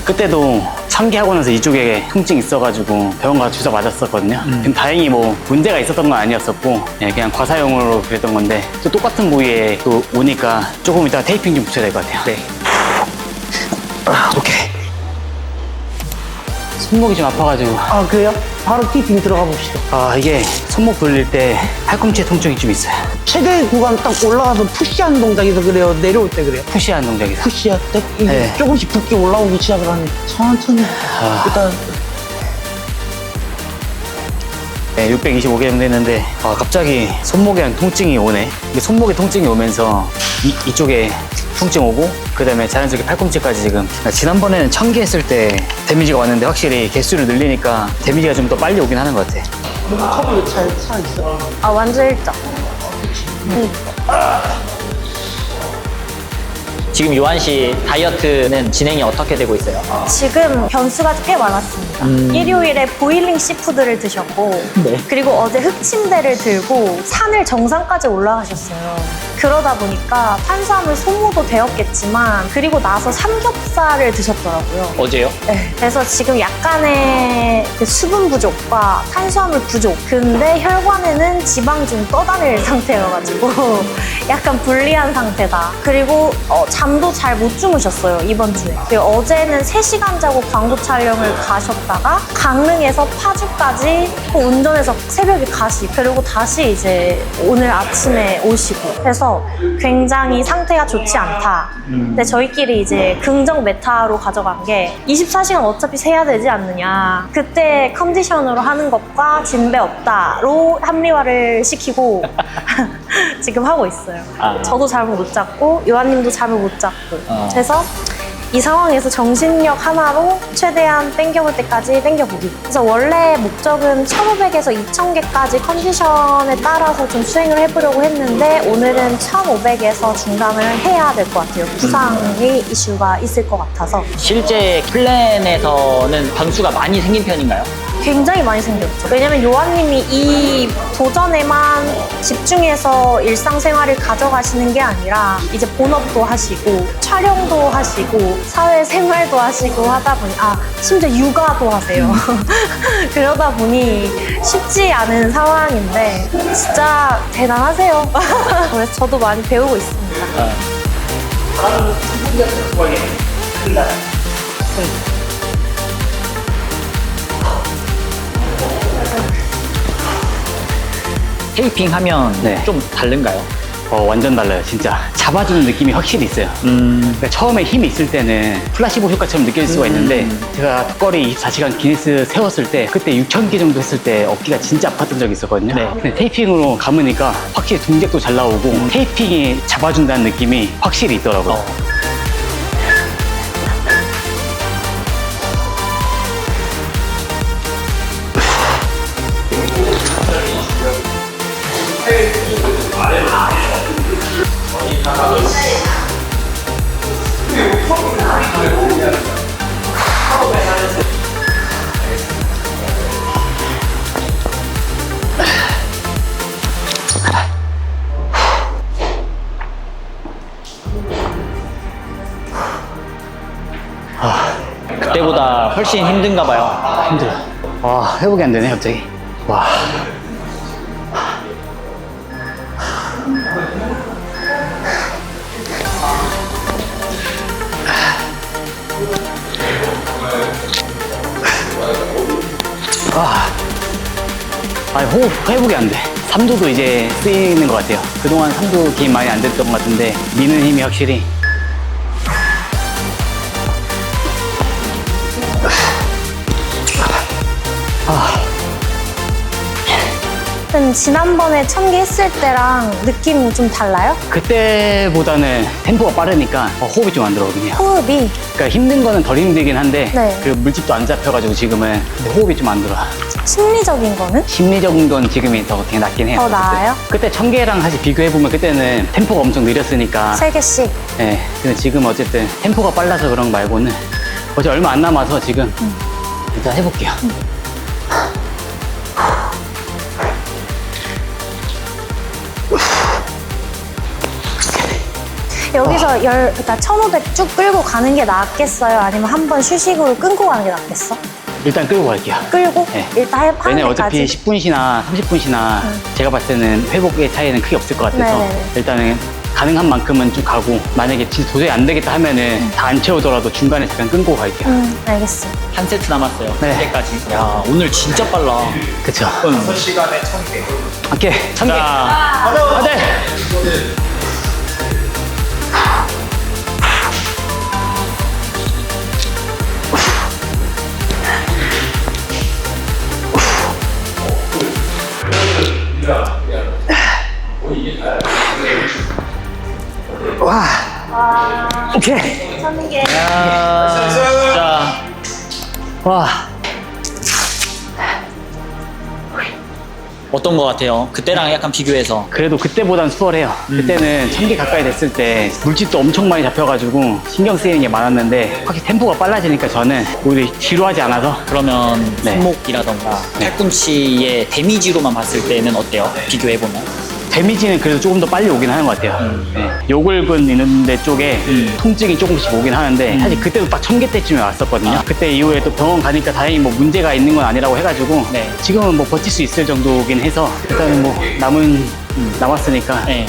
B: 그때도 참기하고 나서 이쪽에 통증이 있어가지고 병원 가서 주사 맞았었거든요. 근데 다행히 뭐 문제가 있었던 건 아니었었고 예, 그냥 과사용으로 그랬던 건데 또 똑같은 부위에 또 오니까 조금 이따가 테이핑 좀 붙여야 될 것 같아요.
C: 네.
B: 오케이. 손목이 좀 아파가지고
A: 아 그래요? 바로 티핑 들어가 봅시다.
B: 아 이게 손목 돌릴 때 팔꿈치에 통증이 좀 있어요.
A: 최대 구간 딱 올라가서 푸시하는 동작에서 그래요? 내려올 때 그래요?
B: 푸시하는 동작이다.
A: 푸시할 때? 이게
B: 네.
A: 조금씩 붓기 올라오기 시작을 하네. 천천히. 일단
B: 네, 625개 정도 했는데 갑자기 손목에 통증이 오네. 이게 손목에 통증이 오면서 이쪽에 통증 오고 그 다음에 자연스럽게 팔꿈치까지 지금 지난번에는 1000개 했을 때 데미지가 왔는데 확실히 개수를 늘리니까 데미지가 좀 더 빨리 오긴 하는 것 같아.
A: 컵을 잘 차있어.
I: 아, 완전 일자.
C: 지금 요한 씨 다이어트는 진행이 어떻게 되고 있어요?
I: 지금 변수가 꽤 많았습니다. 일요일에 보일링 시푸드를 드셨고, 그리고 어제 흑침대를 들고 산을 정상까지 올라가셨어요. 그러다 보니까 탄수화물 소모도 되었겠지만, 그리고 나서 삼겹살을 드셨더라고요.
C: 어제요?
I: 네. 그래서 지금 약간의 그 수분 부족과 탄수화물 부족. 근데 혈관에는 지방 좀 떠다닐 상태여가지고 약간 불리한 상태다. 그리고 잠도 잘 못 주무셨어요, 이번 주에. 그리고 어제는 3시간 자고 광고 촬영을 가셨다가 강릉에서 파주까지 또 운전해서 새벽에 가시. 그리고 다시 이제 오늘 아침에 오시고. 그래서 굉장히 상태가 좋지 않다. 근데 저희끼리 이제 긍정 메타로 가져간 게 24시간 어차피 세야 되지 않느냐. 그때 컨디션으로 하는 것과 진배 없다로 합리화를 시키고 지금 하고 있어요. 저도 잠을 못 잤고 요한님도 잠을 못 잤고 그래서 이 상황에서 정신력 하나로 최대한 땡겨볼 때까지 땡겨보기. 그래서 원래 목적은 1500에서 2000개까지 컨디션에 따라서 좀 수행을 해보려고 했는데 오늘은 1500에서 중단을 해야 될 것 같아요. 부상의 이슈가 있을 것 같아서.
C: 실제 플랜에서는 변수가 많이 생긴 편인가요?
I: 굉장히 많이 생겼죠. 왜냐면 요한님이 이 도전에만 집중해서 일상생활을 가져가시는 게 아니라 이제 본업도 하시고 촬영도 하시고 사회생활도 하시고 하다 보니 심지어 육아도 하세요. 그러다 보니 쉽지 않은 상황인데 진짜 대단하세요. 그래서 저도 많이 배우고 있습니다.
C: 테이핑 하면
B: 네.
C: 좀 다른가요?
B: 완전 달라요, 진짜. 잡아주는 느낌이 확실히 있어요. 그러니까 처음에 힘이 있을 때는 플라시보 효과처럼 느껴질 수가 있는데 제가 턱걸이 24시간 기네스 세웠을 때 그때 6000개 정도 했을 때 어깨가 진짜 아팠던 적이 있었거든요.
C: 네.
B: 근데 테이핑으로 감으니까 확실히 동작도 잘 나오고 테이핑이 잡아준다는 느낌이 확실히 있더라고요.
C: 그때보다 훨씬 힘든가 봐요.
B: 힘들어. 와, 회복이 안 되네, 갑자기. 와. 호흡 회복이 안 돼. 삼두도 이제 쓰이는 것 같아요. 그동안 삼두 힘 많이 안 됐던 것 같은데 미는 힘이 확실히.
I: 그럼 지난번에 1000개 했을 때랑 느낌이 좀 달라요?
B: 그때보다는 템포가 빠르니까 호흡이 좀 안 들어오거든요.
I: 호흡이
B: 그러니까 힘든 거는 덜 힘들긴 한데
I: 네.
B: 그리고 물집도 안 잡혀가지고 지금은 근데 호흡이 좀 안 들어와.
I: 심리적인 거는?
B: 심리적인 건 지금이 더 되게 낫긴 해요.
I: 더 나아요?
B: 그때 1000개랑 사실 비교해보면 그때는 템포가 엄청 느렸으니까
I: 3개씩.
B: 네, 근데 지금 어쨌든 템포가 빨라서 그런 거 말고는 어제 얼마 안 남아서 지금 일단 해볼게요.
I: 여기서 그러니까 1500 쭉 끌고 가는 게 낫겠어요? 아니면 한 번 휴식으로 끊고 가는 게 낫겠어?
B: 일단 끌고 갈게요.
I: 끌고?
B: 네.
I: 일단 하는
B: 왜냐면 어차피
I: 데까지?
B: 10분이나 30분이나 제가 봤을 때는 회복의 차이는 크게 없을 것 같아서
I: 네네네.
B: 일단은 가능한 만큼은 쭉 가고 만약에 진짜 도저히 안 되겠다 하면은 다 안 채우더라도 중간에 잠깐 끊고 갈게요.
I: 알겠어.
C: 한 세트 남았어요.
B: 네.
C: 그때까지. 야, 오늘 진짜 빨라.
B: 그쵸?
F: 6시간에 1000개.
B: 오케이, 1000개.
C: 자,
B: 다들! 와, 오케이.
I: 1000개.
C: 자,
B: 와,
C: 어떤 거 같아요? 그때랑 약간 비교해서.
B: 그래도 그때보단 수월해요. 그때는 1000개 가까이 됐을 때 물집도 엄청 많이 잡혀가지고 신경 쓰이는 게 많았는데 확실히 템포가 빨라지니까 저는 오히려 지루하지 않아서
C: 그러면
B: 네.
C: 손목이라던가 팔꿈치의 데미지로만 봤을 때는 어때요? 비교해보면.
B: 데미지는 그래도 조금 더 빨리 오긴 하는 것 같아요. 네. 요골근 있는 데 쪽에 통증이 조금씩 오긴 하는데 사실 그때도 딱 1000개 때쯤에 왔었거든요. 그때 이후에 또 병원 가니까 다행히 뭐 문제가 있는 건 아니라고 해가지고
C: 네.
B: 지금은 뭐 버틸 수 있을 정도긴 해서 일단은 뭐 남았으니까
C: 네.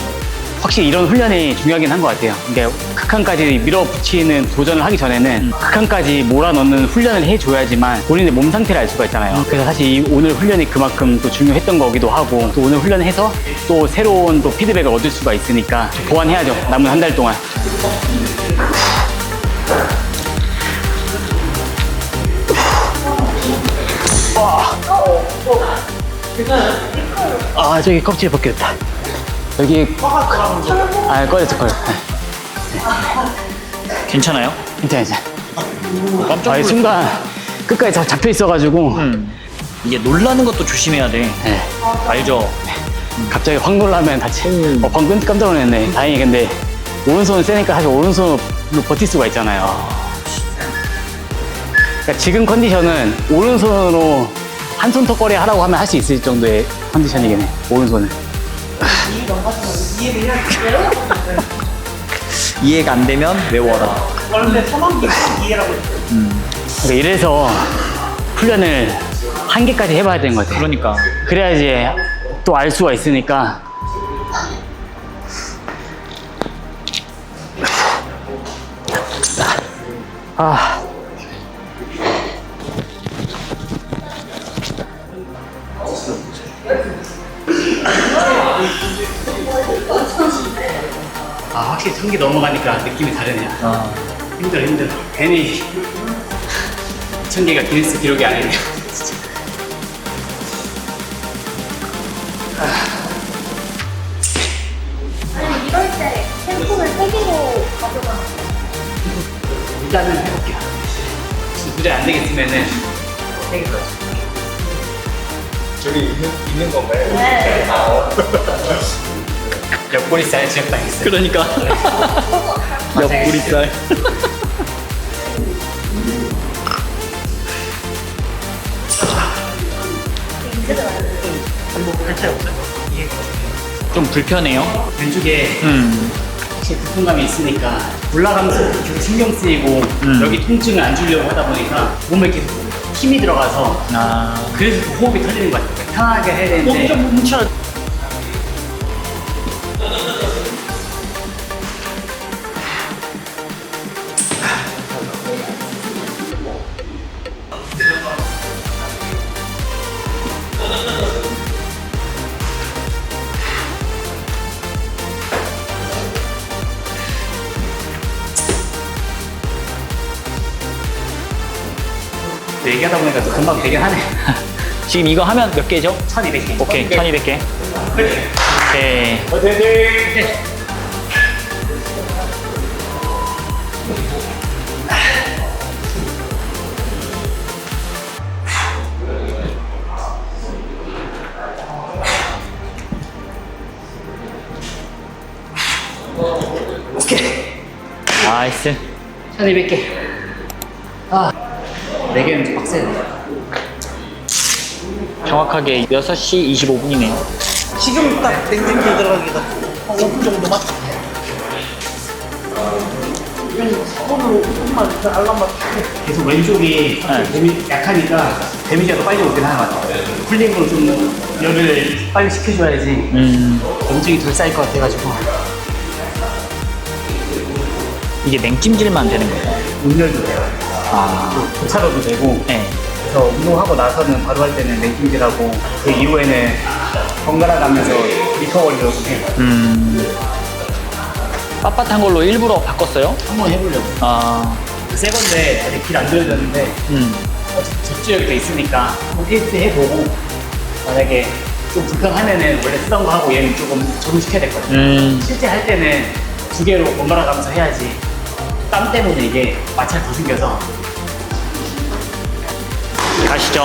B: 확실히 이런 훈련이 중요하긴 한 것 같아요. 이게 극한까지 밀어붙이는 도전을 하기 전에는 극한까지 몰아넣는 훈련을 해줘야지만 본인의 몸 상태를 알 수가 있잖아요. 그래서 사실 이 오늘 훈련이 그만큼 또 중요했던 거기도 하고 또 오늘 훈련을 해서 또 새로운 또 피드백을 얻을 수가 있으니까 보완해야죠. 남은 한 달 동안. 아 저기 껍질 벗겼다. 여기 아 꺼졌어 꺼졌어.
C: 괜찮아요?
B: 괜찮아. 아, 이 순간 끝까지 다 잡혀 있어가지고
C: 이게 놀라는 것도 조심해야 돼.
B: 네.
C: 알죠?
B: 갑자기 확 놀라면 다치. 방금 깜짝 놀랐네. 다행히 근데 오른손은 세니까 사실 오른손으로 버틸 수가 있잖아요. 그러니까 지금 컨디션은 오른손으로 한 손 턱걸이 하라고 하면 할 수 있을 정도의 컨디션이긴 해. 오른손은.
C: 이해가 안 되면 외워라.
A: 원래 서만기 이해라고
B: 그러니까 이래서 훈련을 한 개까지 해봐야 되는 것 같아.
C: 그러니까.
B: 그래야지 또 알 수가 있으니까. 아. 아, 확실히 1000개 넘어가니까 느낌이 다르네요. 힘들어. 괜히 1000개가 기네스 기록이 아니네요.
I: 아니, 이럴 때 템포를 세기로 가져가는
B: 일단은 해볼게요. 도저히 안 되겠으면은 세개 더.
F: 저기 있는 건가요?
I: 네.
B: 옆구리살 지역당했어요.
C: 그러니까. 옆구리살. 좀 불편해요.
B: 왼쪽에 확실히 불편감이 있으니까 올라가면서 계속 신경 쓰이고 여기 통증을 안 주려고 하다 보니까 몸에 계속 힘이 들어가서 그래서 호흡이 터지는 것 같아요. 편하게 해야 되는데
A: 좀 뭉쳐.
B: 얘기하다 보니까 또 금방 되긴 하네.
C: 지금 이거 하면 몇 개죠?
B: 1200개.
C: 오케이, 1200개. 오케이. 나이스.
B: 1200개. 아, 4개는 좀 빡세네.
C: 정확하게 6시 25분이네요.
A: 지금 딱 냉장고에 들어가기가 한 5분 정도만.
G: 손으로 조금만 알람만 계속 왼쪽이 약하니까 데미지가 더 빨리 오긴 하는 것 같아요. 쿨링으로 좀 열을 빨리 식혀줘야지 염증이 덜 쌓일 것 같아가지고.
C: 이게 냉찜질만 되는 거예요?
G: 온열도 돼요. 교차로도 되고.
C: 네.
G: 그래서 운동하고 나서는 바로 할 때는 냉찜질하고 그 이후에는 번갈아 가면서 리커버리로 해요.
C: 팟팟한 걸로 일부러 바꿨어요?
G: 한번 해보려고. 새 건데 아직 길 안 들어졌는데 어차피 접지력이 돼 있으니까 한번 테스트 해보고 만약에 좀 불편하면은 원래 쓰던 거 하고 얘는 조금 적응시켜야 됐거든요. 실제 할 때는 두 개로 번갈아 가면서 해야지 땀 때문에 이게 마찰 더 생겨서.
C: 가시죠.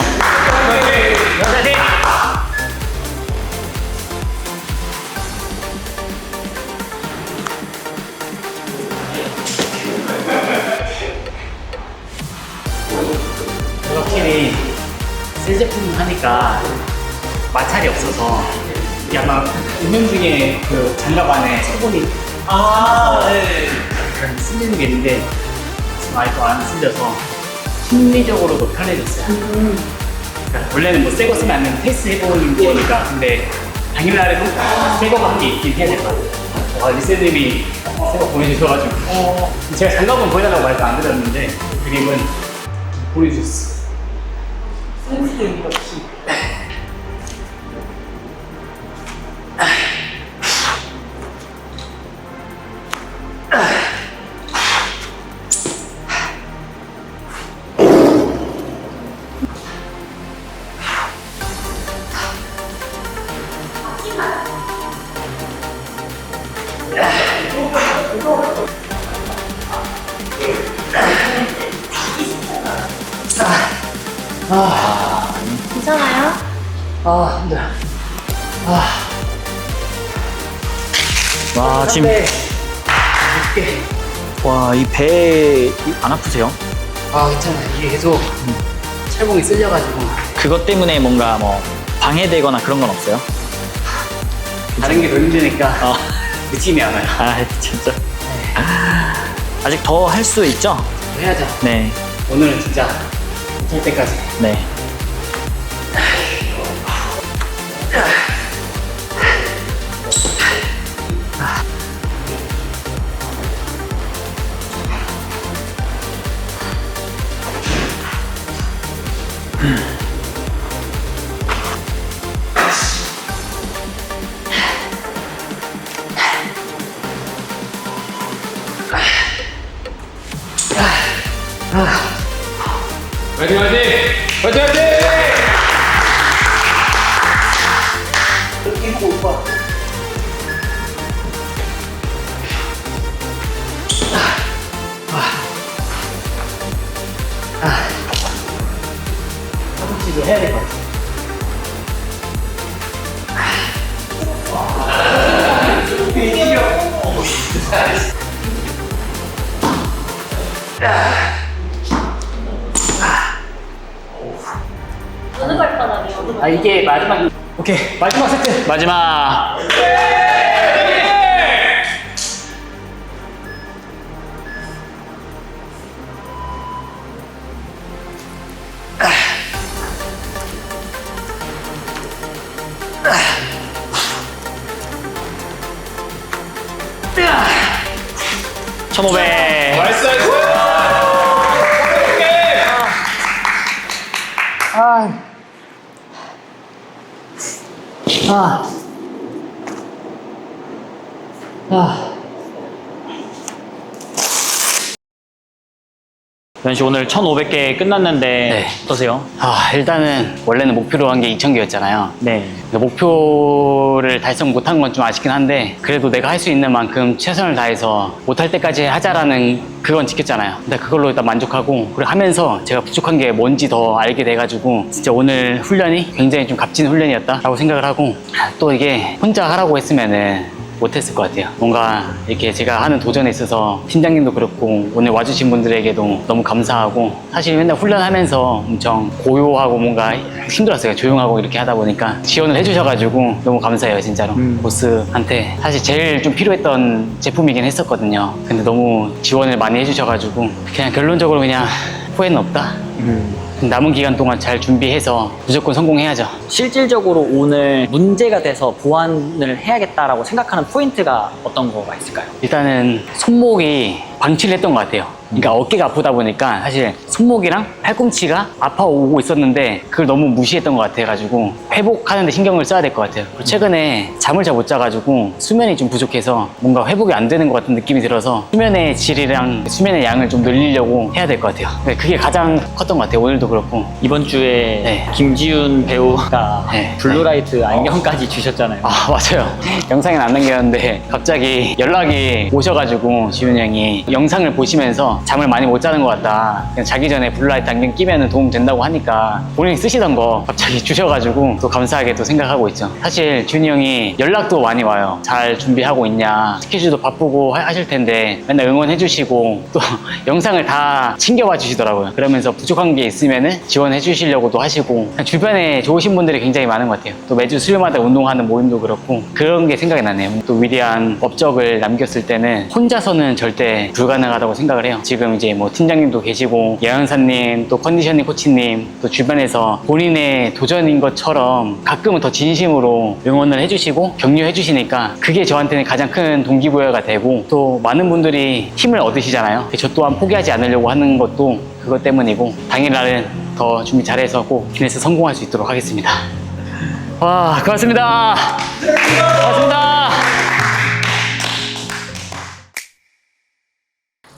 G: 확실히 새 제품 하니까 마찰이 없어서 이게 아마 운영 중에 그 장갑 안에 성분이 쓸리는 게 있는데 지금 아예 또 안 쓸려서 심리적으로도 편해졌어요. 그러니까 원래는 뭐 새 거 쓰면 안 되는 테스트 해보는 거니까. 근데 당일날에도 새 거가 한 개 있긴 해야 될 것 같아요. 리셀님이 새 거 보내주셔가지고 제가 장갑은 보여달라고 말도 안 드렸는데 그림은 보여주셨어. 센스도 역시.
I: 괜찮아요?
G: 힘들어.
C: 와, 지금. 와, 이 배 안 아프세요?
G: 괜찮아요. 이게 계속 철봉이 쓸려가지고.
C: 그것 때문에 뭔가 뭐 방해되거나 그런 건 없어요?
G: 다른 게 더 힘드니까 느낌이 안 와요.
C: 진짜. 아직 더 할 수 있죠?
G: 해야죠.
C: 네.
G: 오늘은 진짜 할 때까지.
C: 네.
H: 화이팅 화이팅! 화이팅 화이팅!
G: 허벅지도 해야 될 것 같아요.
I: 어느 발바닥이요?
G: 이게 마지막. 오케이, 마지막 세트.
C: 마지막. (1500)
H: 나이스 나이스!
C: 연 씨 오늘 1,500개 끝났는데
B: 네.
C: 어떠세요?
B: 일단은 원래는 목표로 한 게 2,000개였잖아요.
C: 네.
B: 목표를 달성 못한 건 좀 아쉽긴 한데 그래도 내가 할 수 있는 만큼 최선을 다해서 못할 때까지 하자라는 그건 지켰잖아요. 근데 그걸로 일단 만족하고 그리고 하면서 제가 부족한 게 뭔지 더 알게 돼가지고 진짜 오늘 훈련이 굉장히 좀 값진 훈련이었다라고 생각을 하고 또 이게 혼자 하라고 했으면은 못했을 것 같아요. 뭔가 이렇게 제가 하는 도전에 있어서 팀장님도 그렇고 오늘 와주신 분들에게도 너무 감사하고 사실 맨날 훈련하면서 엄청 고요하고 뭔가 힘들었어요. 조용하고 이렇게 하다 보니까 지원을 해주셔가지고 너무 감사해요, 진짜로. 보스한테 사실 제일 좀 필요했던 제품이긴 했었거든요. 근데 너무 지원을 많이 해주셔가지고 그냥 결론적으로 그냥 후회는 없다. 남은 기간 동안 잘 준비해서 무조건 성공해야죠.
C: 실질적으로 오늘 문제가 돼서 보완을 해야겠다라고 생각하는 포인트가 어떤 거가 있을까요?
B: 일단은 손목이 방치를 했던 것 같아요. 그러니까 어깨가 아프다 보니까 사실 손목이랑 팔꿈치가 아파오고 있었는데 그걸 너무 무시했던 것 같아가지고 회복하는 데 신경을 써야 될 것 같아요. 그리고 최근에 잠을 잘 못 자가지고 수면이 좀 부족해서 뭔가 회복이 안 되는 것 같은 느낌이 들어서 수면의 질이랑 수면의 양을 좀 늘리려고 해야 될 것 같아요. 그게 가장 컸던 것 같아요. 오늘도 그렇고.
C: 이번 주에
B: 네.
C: 김지훈 배우가
B: 네.
C: 블루라이트 안경까지 주셨잖아요.
B: 아 맞아요. 영상엔 안 남겼는데 갑자기 연락이 오셔가지고 지훈이 형이 영상을 보시면서 잠을 많이 못 자는 것 같다. 그냥 자기 전에 블루라이트 안경 끼면 도움 된다고 하니까 본인이 쓰시던 거 갑자기 주셔가지고 또 감사하게 또 생각하고 있죠. 사실 지훈이 형이 연락도 많이 와요. 잘 준비하고 있냐. 스케줄도 바쁘고 하실 텐데 맨날 응원해주시고 또 영상을 다 챙겨봐 주시더라고요. 그러면서 부족한 게 있으면은 지원해 주시려고도 하시고 그냥 주변에 좋으신 분들이 굉장히 많은 것 같아요. 또 매주 수요일마다 운동하는 모임도 그렇고 그런 게 생각이 나네요. 또 위대한 업적을 남겼을 때는 혼자서는 절대 불가능하다고 생각을 해요. 지금 이제 뭐 팀장님도 계시고 영양사님 또 컨디셔닝 코치님 또 주변에서 본인의 도전인 것처럼 가끔은 더 진심으로 응원을 해주시고 격려해 주시니까 그게 저한테는 가장 큰 동기부여가 되고 또 많은 분들이 힘을 얻으시잖아요. 저 또한 포기하지 않으려고 하는 것도 그것 때문이고 당일날은 더 준비 잘해서 꼭 기네스 성공할 수 있도록 하겠습니다. 와, 고맙습니다. 고맙습니다.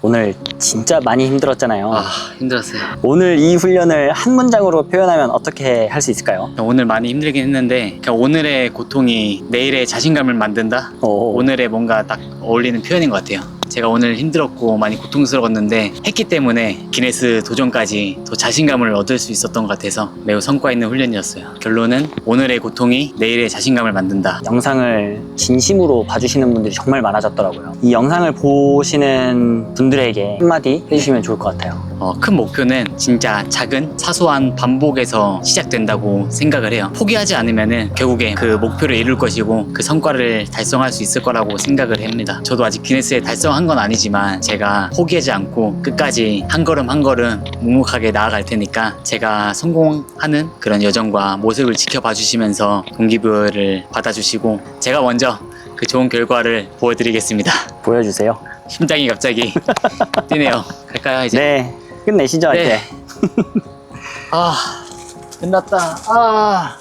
C: 오늘 진짜 많이 힘들었잖아요.
B: 힘들었어요.
C: 오늘 이 훈련을 한 문장으로 표현하면 어떻게 할 수 있을까요?
B: 오늘 많이 힘들긴 했는데 그냥 오늘의 고통이 내일의 자신감을 만든다? 오늘의 뭔가 딱 어울리는 표현인 것 같아요. 제가 오늘 힘들었고 많이 고통스러웠는데 했기 때문에 기네스 도전까지 더 자신감을 얻을 수 있었던 것 같아서 매우 성과 있는 훈련이었어요. 결론은 오늘의 고통이 내일의 자신감을 만든다.
C: 영상을 진심으로 봐주시는 분들이 정말 많아졌더라고요. 이 영상을 보시는 분들에게 한마디 해주시면 좋을 것 같아요.
B: 큰 목표는 진짜 작은 사소한 반복에서 시작된다고 생각을 해요. 포기하지 않으면은 결국에 그 목표를 이룰 것이고 그 성과를 달성할 수 있을 거라고 생각을 합니다. 저도 아직 기네스에 달성한 건 아니지만 제가 포기하지 않고 끝까지 한 걸음 한 걸음 묵묵하게 나아갈 테니까 제가 성공하는 그런 여정과 모습을 지켜봐 주시면서 동기부여를 받아주시고 제가 먼저 그 좋은 결과를 보여드리겠습니다.
C: 보여주세요.
B: 심장이 갑자기 뛰네요. 갈까요 이제?
C: 네, 끝내시죠
B: 네.
C: 이제.
B: 끝났다.